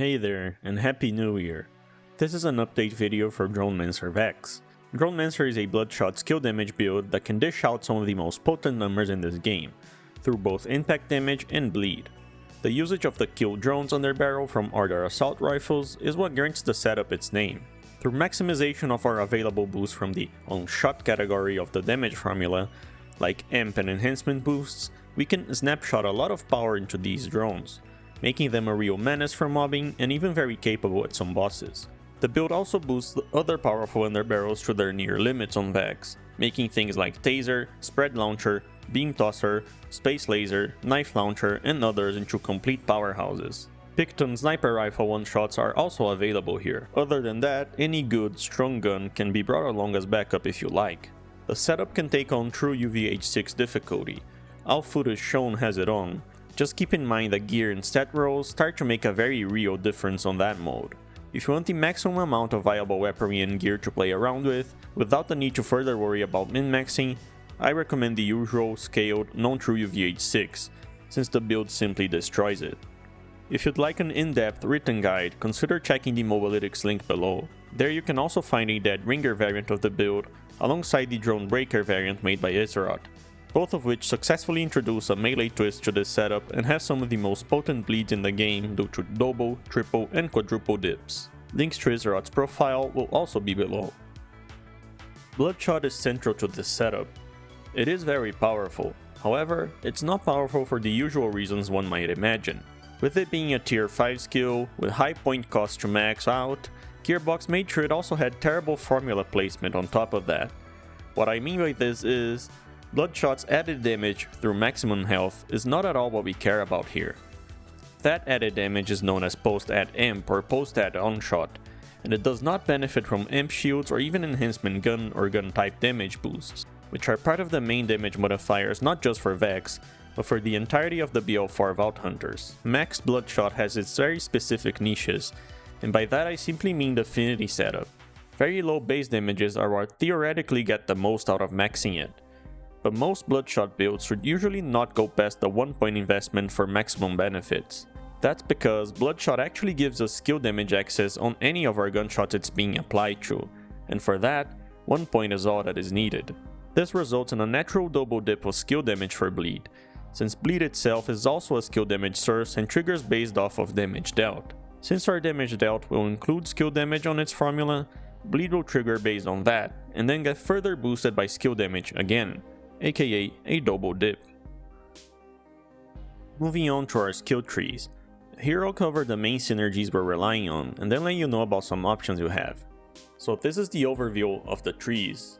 Hey there, and Happy New Year! This is an update video for Dronemancer Vex. Dronemancer is a bloodshot skill damage build that can dish out some of the most potent numbers in this game, through both impact damage and bleed. The usage of the kill drones on their barrel from other assault rifles is what grants the setup its name. Through maximization of our available boosts from the on-shot category of the damage formula, like amp and enhancement boosts, we can snapshot a lot of power into these drones, making them a real menace for mobbing and even very capable at some bosses. The build also boosts the other powerful in their barrels to their near limits on Vex, making things like Taser, Spread Launcher, Beam Tosser, Space Laser, Knife Launcher, and others into complete powerhouses. Picton sniper rifle one-shots are also available here. Other than that, any good, strong gun can be brought along as backup if you like. The setup can take on true UVH6 difficulty. All footage shown has it on. Just keep in mind that gear and stat rolls start to make a very real difference on that mode. If you want the maximum amount of viable weaponry and gear to play around with, without the need to further worry about min-maxing, I recommend the usual scaled, non-true UVH6, since the build simply destroys it. If you'd like an in-depth written guide, consider checking the Mobalytics link below. There you can also find a Dead Ringer variant of the build, alongside the Drone Breaker variant made by Isarot, both of which successfully introduce a melee twist to this setup and have some of the most potent bleeds in the game due to double, triple, and quadruple dips. Links to Isarot's profile will also be below. Bloodshot is central to this setup. It is very powerful, however, it's not powerful for the usual reasons one might imagine. With it being a tier 5 skill, with high point cost to max out, Gearbox made sure it also had terrible formula placement on top of that. What I mean by this is, Bloodshot's added damage through maximum health is not at all what we care about here. That added damage is known as post-add amp or post-add onshot, and it does not benefit from amp shields or even enhancement gun or gun type damage boosts, which are part of the main damage modifiers not just for Vex, but for the entirety of the BL4 Vault Hunters. Maxed Bloodshot has its very specific niches, and by that I simply mean the affinity setup. Very low base damages are what theoretically get the most out of maxing it, but most Bloodshot builds should usually not go past the 1 point investment for maximum benefits. That's because Bloodshot actually gives us skill damage access on any of our gunshots it's being applied to, and for that, 1 point is all that is needed. This results in a natural double dip of skill damage for bleed, since bleed itself is also a skill damage source and triggers based off of damage dealt. Since our damage dealt will include skill damage on its formula, bleed will trigger based on that, and then get further boosted by skill damage again, aka a double dip. Moving on to our skill trees. Here I'll cover the main synergies we're relying on, and then let you know about some options you have. So this is the overview of the trees.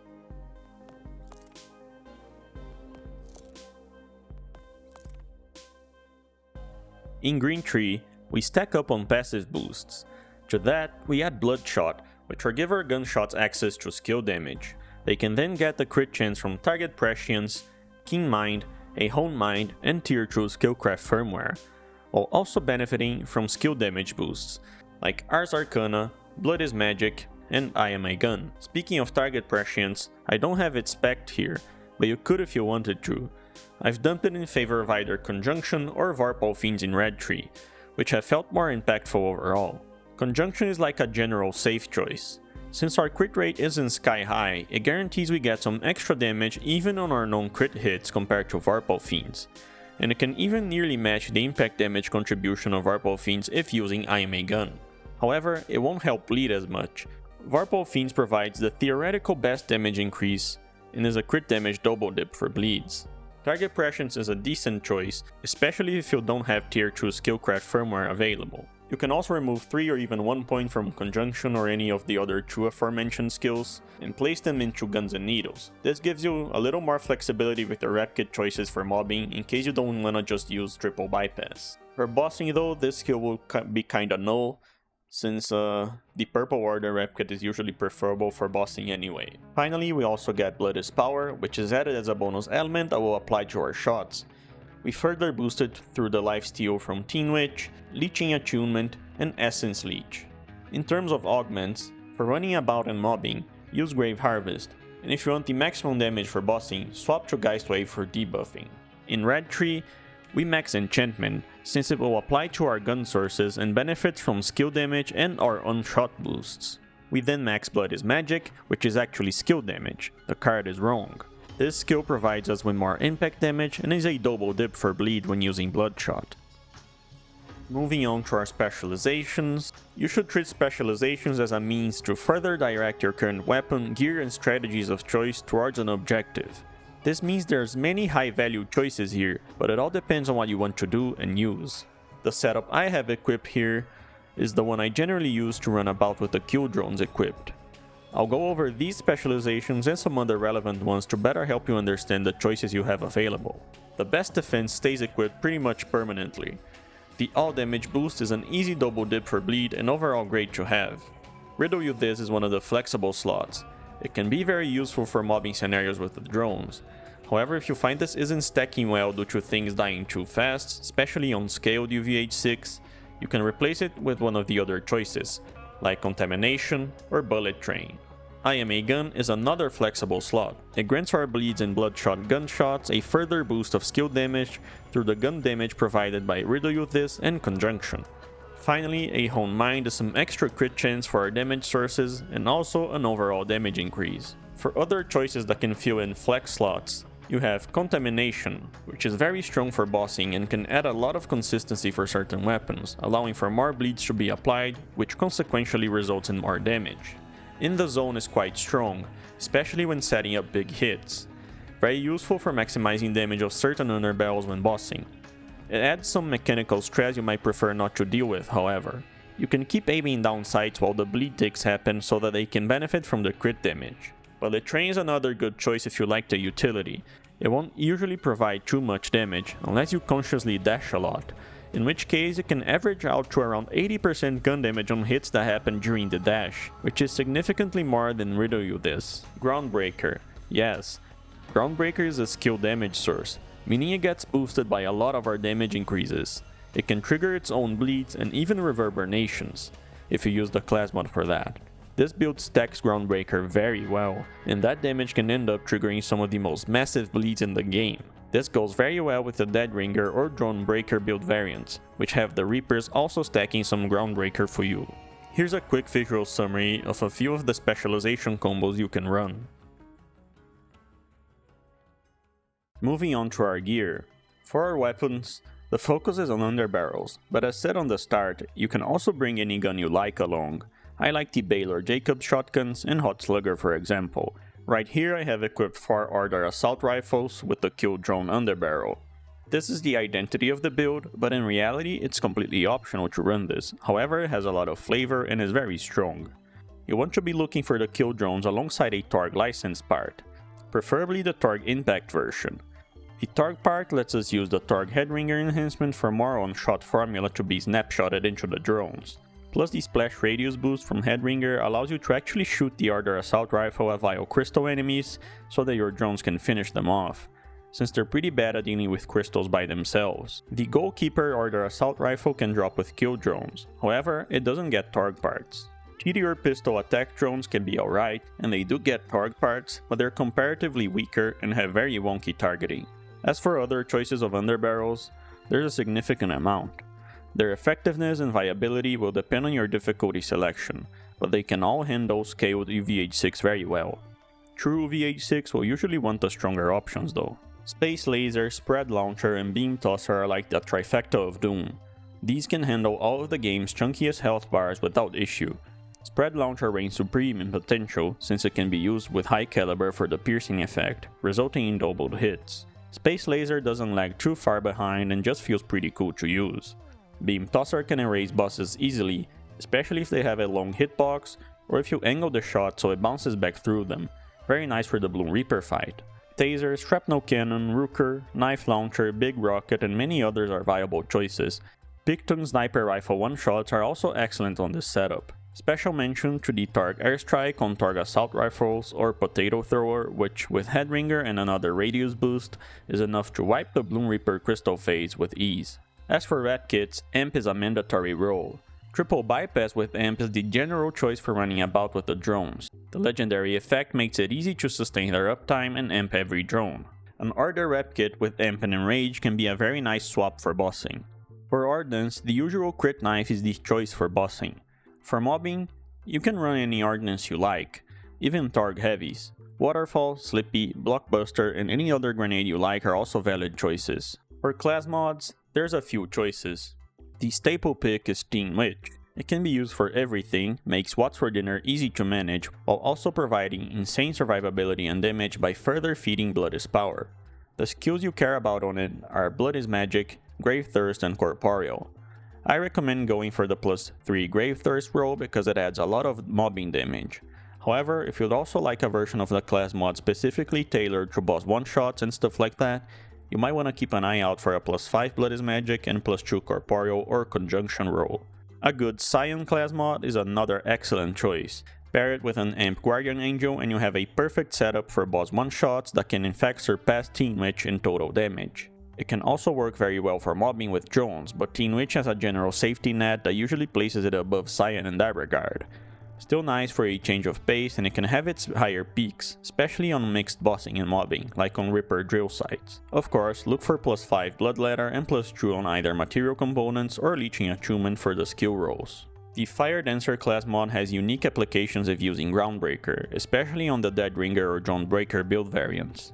In Green Tree, we stack up on passive boosts. To that, we add Bloodshot, which will give our gunshots access to skill damage. They can then get the crit chance from target prescience, Keen Mind, a Hone Mind, and Tier 2 Skillcraft firmware, while also benefiting from skill damage boosts, like Ars Arcana, Blood is Magic, and I Am a Gun. Speaking of target prescience, I don't have it spec'd here, but you could if you wanted to. I've dumped it in favor of either Conjunction or Vorpal Fiends in Red Tree, which have felt more impactful overall. Conjunction is like a general safe choice. Since our crit rate isn't sky high, it guarantees we get some extra damage even on our non-crit hits compared to Vorpal Fiends, and it can even nearly match the impact damage contribution of Vorpal Fiends if using I Am a Gun. However, it won't help bleed as much. Vorpal Fiends provides the theoretical best damage increase and is a crit damage double dip for bleeds. Target Prescience is a decent choice, especially if you don't have Tier 2 Skillcraft firmware available. You can also remove 3 or even 1 point from Conjunction or any of the other 2 aforementioned skills, and place them into Guns and Needles. This gives you a little more flexibility with your rep kit choices for mobbing in case you don't wanna just use triple bypass. For bossing though, this skill will be kinda null, since the Purple Order rep kit is usually preferable for bossing anyway. Finally, we also get Blood is Power, which is added as a bonus element that will apply to our shots. We further boost it through the lifesteal from Teen Witch, Leeching Attunement, and Essence Leech. In terms of augments, for running about and mobbing, use Grave Harvest, and if you want the maximum damage for bossing, swap to Geist Wave for debuffing. In Red Tree, We max enchantment, since it will apply to our gun sources and benefits from skill damage and our unshot boosts. We then max Blood is Magic, which is actually skill damage. The card is wrong. This skill provides us with more impact damage and is a double dip for bleed when using Bloodshot. Moving on to our specializations, you should treat specializations as a means to further direct your current weapon, gear and strategies of choice towards an objective. This means there's many high value choices here, but it all depends on what you want to do and use. The setup I have equipped here is the one I generally use to run about with the kill drones equipped. I'll go over these specializations and some other relevant ones to better help you understand the choices you have available. The best defense stays equipped pretty much permanently. The all damage boost is an easy double dip for bleed and overall great to have. Riddle You This is one of the flexible slots. It can be very useful for mobbing scenarios with the drones. However, if you find this isn't stacking well due to things dying too fast, especially on scaled UVH6, you can replace it with one of the other choices, like Contamination or Bullet Train. I Am a Gun is another flexible slot. It grants our bleeds and bloodshot gunshots a further boost of skill damage through the gun damage provided by Riddle You This and Conjunction. Finally, a Hone Mind is some extra crit chance for our damage sources and also an overall damage increase. For other choices that can fill in flex slots, you have Contamination, which is very strong for bossing and can add a lot of consistency for certain weapons, allowing for more bleeds to be applied, which consequentially results in more damage. In the Zone is quite strong, especially when setting up big hits. Very useful for maximizing damage of certain underbarrels when bossing. It adds some mechanical stress you might prefer not to deal with, however. You can keep aiming down sights while the bleed ticks happen so that they can benefit from the crit damage. Bullet Train is another good choice if you like the utility. It won't usually provide too much damage unless you consciously dash a lot, in which case it can average out to around 80% gun damage on hits that happen during the dash, which is significantly more than Riddle You This. Groundbreaker. Yes, Groundbreaker is a skill damage source, meaning it gets boosted by a lot of our damage increases. It can trigger its own bleeds and even reverberations, if you use the class mod for that. This build stacks Groundbreaker very well, and that damage can end up triggering some of the most massive bleeds in the game. This goes very well with the Dead Ringer or Dronebreaker build variants, which have the Reapers also stacking some Groundbreaker for you. Here's a quick visual summary of a few of the specialization combos you can run. Moving on to our gear. For our weapons, the focus is on underbarrels, but as said on the start, you can also bring any gun you like along. I like the Baylor Jacobs shotguns and Hot Slugger for example. Right here I have equipped 4 Ardor assault rifles with the Kill Drone underbarrel. This is the identity of the build, but in reality it's completely optional to run this, however it has a lot of flavor and is very strong. You want to be looking for the Kill Drones alongside a Targ licensed part, preferably the Targ Impact version. The Targ part lets us use the Targ Headringer enhancement for more on-shot formula to be snapshotted into the drones. Plus the splash radius boost from Headringer allows you to actually shoot the Ardor assault rifle at vile crystal enemies so that your drones can finish them off, since they're pretty bad at dealing with crystals by themselves. The Goalkeeper Ardor assault rifle can drop with kill drones, however it doesn't get Targ parts. GDR pistol attack drones can be alright, and they do get Targ parts, but they're comparatively weaker and have very wonky targeting. As for other choices of underbarrels, there's a significant amount. Their effectiveness and viability will depend on your difficulty selection, but they can all handle scaled UVH6 very well. True UVH6 will usually want the stronger options though. Space Laser, Spread Launcher, and Beam Tosser are like the trifecta of Doom. These can handle all of the game's chunkiest health bars without issue. Spread Launcher reigns supreme in potential since it can be used with high caliber for the piercing effect, resulting in doubled hits. Space Laser doesn't lag too far behind and just feels pretty cool to use. Beam Tosser can erase bosses easily, especially if they have a long hitbox or if you angle the shot so it bounces back through them. Very nice for the Bloom Reaper fight. Taser, Shrapnel Cannon, Rooker, Knife Launcher, Big Rocket, and many others are viable choices. Picton Sniper Rifle one-shots are also excellent on this setup. Special mention to the Targ Airstrike on Targ Assault Rifles or Potato Thrower, which with Headringer and another radius boost is enough to wipe the Bloom Reaper crystal phase with ease. As for rat kits, AMP is a mandatory role. Triple bypass with AMP is the general choice for running about with the drones. The legendary effect makes it easy to sustain their uptime and AMP every drone. An Ardor rep kit with Amp and Enrage can be a very nice swap for bossing. For Ordnance, the usual crit knife is the choice for bossing. For mobbing, you can run any Ordnance you like, even Targ heavies. Waterfall, Slippy, Blockbuster, and any other grenade you like are also valid choices. For class mods, there's a few choices. The staple pick is Teen Witch. It can be used for everything, makes What's for Dinner easy to manage, while also providing insane survivability and damage by further feeding Blood is Power. The skills you care about on it are Blood is Magic, Grave Thirst, and Corporeal. I recommend going for the +3 Grave Thirst roll because it adds a lot of mobbing damage. However, if you'd also like a version of the class mod specifically tailored to boss one-shots and stuff like that, you might want to keep an eye out for a +5 Blood is Magic and +2 Corporeal or Conjunction roll. A good Scion class mod is another excellent choice. Pair it with an Amp Guardian Angel and you have a perfect setup for boss one-shots that can in fact surpass Teen Witch in total damage. It can also work very well for mobbing with drones, but Teen Witch has a general safety net that usually places it above Scion in that regard. Still nice for a change of pace, and it can have its higher peaks, especially on mixed bossing and mobbing, like on Ripper drill sites. Of course, look for +5 Bloodletter and +2 on either material components or leeching attunement for the skill rolls. The Fire Dancer class mod has unique applications if using Groundbreaker, especially on the Dead Ringer or Dawnbreaker build variants.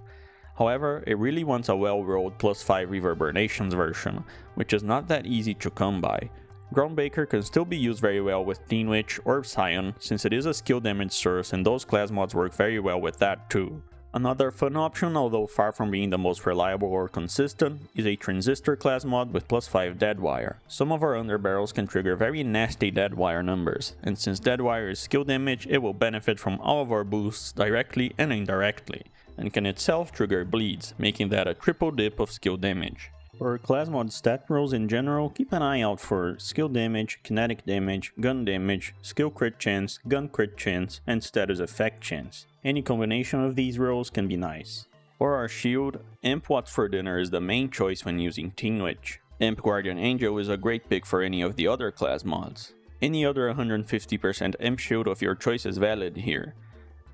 However, it really wants a well-rolled +5 Reverberations version, which is not that easy to come by. Groundbreaker can still be used very well with Teen Witch or Scion, since it is a skill damage source and those class mods work very well with that too. Another fun option, although far from being the most reliable or consistent, is a Transistor class mod with +5 Deadwire. Some of our underbarrels can trigger very nasty Deadwire numbers, and since Deadwire is skill damage, it will benefit from all of our boosts directly and indirectly, and can itself trigger bleeds, making that a triple dip of skill damage. For class mod stat rolls in general, keep an eye out for skill damage, kinetic damage, gun damage, skill crit chance, gun crit chance, and status effect chance. Any combination of these rolls can be nice. For our shield, Amp What's for Dinner is the main choice when using Teen Witch. Amp Guardian Angel is a great pick for any of the other class mods. Any other 150% Amp shield of your choice is valid here.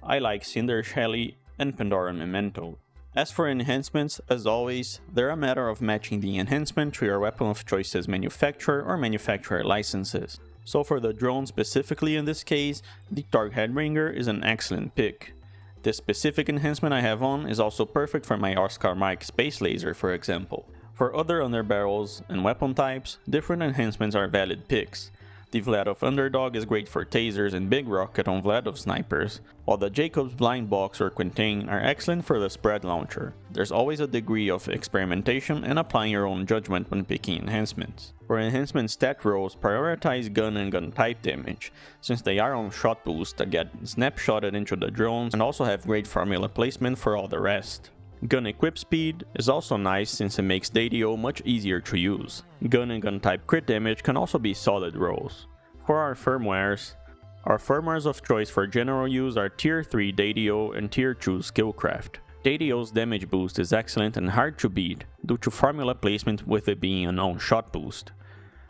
I like Cinder Shelly and Pandoran Memento. As for enhancements, as always, they're a matter of matching the enhancement to your weapon of choice's manufacturer or manufacturer licenses. So for the drone specifically in this case, the Targ Headringer is an excellent pick. This specific enhancement I have on is also perfect for my Oscar Mike Space Laser, for example. For other underbarrels and weapon types, different enhancements are valid picks. The Vladov Underdog is great for tasers and Big Rocket on Vladov snipers, while the Jacob's Blind Box or Quintain are excellent for the spread launcher. There's always a degree of experimentation and applying your own judgment when picking enhancements. For enhancement stat rolls, prioritize gun and gun type damage, since they are on shot boosts that get snapshotted into the drones and also have great formula placement for all the rest. Gun equip speed is also nice since it makes DDO much easier to use. Gun and gun type crit damage can also be solid rolls. For our firmwares of choice for general use are Tier 3 DDO and Tier 2 Skillcraft. DDO's damage boost is excellent and hard to beat due to formula placement with it being an on-shot boost.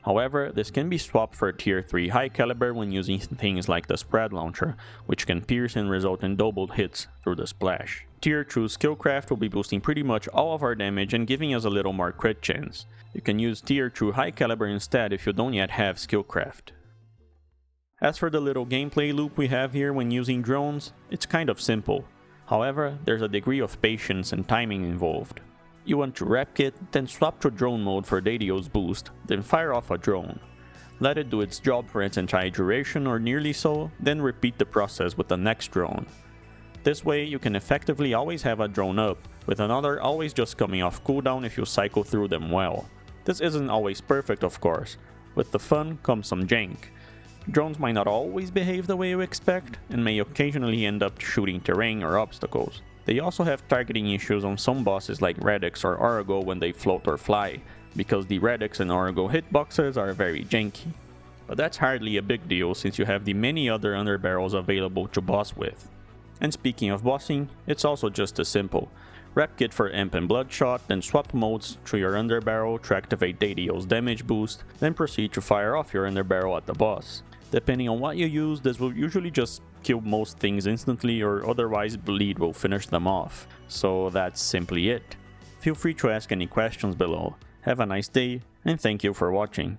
However, this can be swapped for Tier 3 high caliber when using things like the spread launcher, which can pierce and result in doubled hits through the splash. Tier 2 Skillcraft will be boosting pretty much all of our damage and giving us a little more crit chance. You can use Tier 2 high caliber instead if you don't yet have Skillcraft. As for the little gameplay loop we have here when using drones, it's kind of simple. However, there's a degree of patience and timing involved. You want to rep kit, then swap to drone mode for DDO's boost, then fire off a drone. Let it do its job for its entire duration or nearly so, then repeat the process with the next drone. This way you can effectively always have a drone up, with another always just coming off cooldown if you cycle through them well. This isn't always perfect of course, with the fun comes some jank. Drones might not always behave the way you expect, and may occasionally end up shooting terrain or obstacles. They also have targeting issues on some bosses like Radix or Orago when they float or fly, because the Radix and Orago hitboxes are very janky. But that's hardly a big deal since you have the many other underbarrels available to boss with. And speaking of bossing, it's also just as simple. Rep kit for Amp and Bloodshot, then swap modes to your underbarrel to activate DDO's damage boost, then proceed to fire off your underbarrel at the boss. Depending on what you use, this will usually just kill most things instantly, or otherwise bleed will finish them off. So that's simply it. Feel free to ask any questions below. Have a nice day, and thank you for watching.